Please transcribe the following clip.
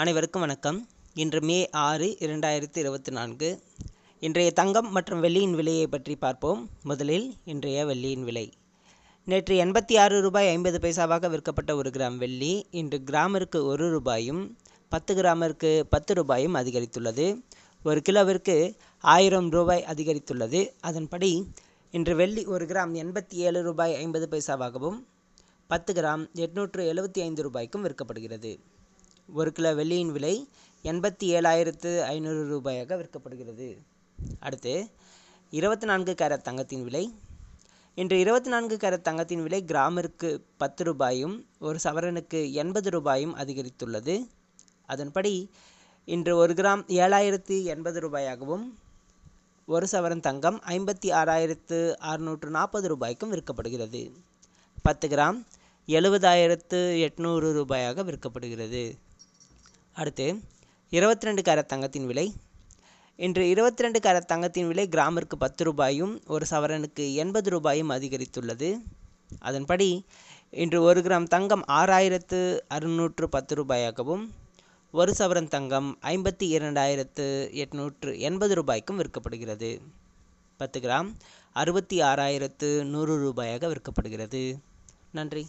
அனைவருக்கும் வணக்கம். இன்று மே 6, 2024. இன்றைய தங்கம் மற்றும் வெள்ளியின் விலையை பற்றி பார்ப்போம். முதலில் இன்றைய வெள்ளியின் விலை. நேற்று 86 ரூபாய் 50 பைசாவாக விற்கப்பட்ட 1 கிராம் வெள்ளி இன்று கிராமிற்கு 1 ரூபாயும் 10 கிராமிற்கு 10 ரூபாயும் அதிகரித்துள்ளது. 1 கிலோவிற்கு 1000 ரூபாய் அதிகரித்துள்ளது. அதன்படி இன்று வெள்ளி 1 கிராம் 87 ரூபாய் 50 பைசாவாகவும் 10 கிராம் 875 ரூபாய்க்கும் விற்கப்படுகிறது. 1 கிலோ வெள்ளியின் விலை 87,500 ரூபாயாக விற்கப்படுகிறது. அடுத்து 24 கேரட் தங்கத்தின் விலை. இன்று 24 கேரட் தங்கத்தின் விலை கிராமிற்கு 10 ரூபாயும் 1 சவரனுக்கு 80 ரூபாயும் அதிகரித்துள்ளது. அதன்படி இன்று 1 கிராம் 7,080 ரூபாயாகவும் 1 சவரன் தங்கம் 56,640 ரூபாய்க்கும் விற்கப்படுகிறது. 10 கிராம் 70,800 ரூபாயாக விற்கப்படுகிறது. அடுத்து 22 கேரட் தங்கத்தின் விலை. இன்று 22 கேரட் தங்கத்தின் விலை கிராமிற்கு 10 ரூபாயும் 1 சவரனுக்கு 80 ரூபாயும் அதிகரித்துள்ளது. அதன்படி இன்று 1 கிராம் தங்கம் 6,610 ரூபாயாகவும் 1 சவரன் தங்கம் 52,880 ரூபாய்க்கும் விற்கப்படுகிறது. 10 கிராம் 66,100 ரூபாயாக விற்கப்படுகிறது. நன்றி.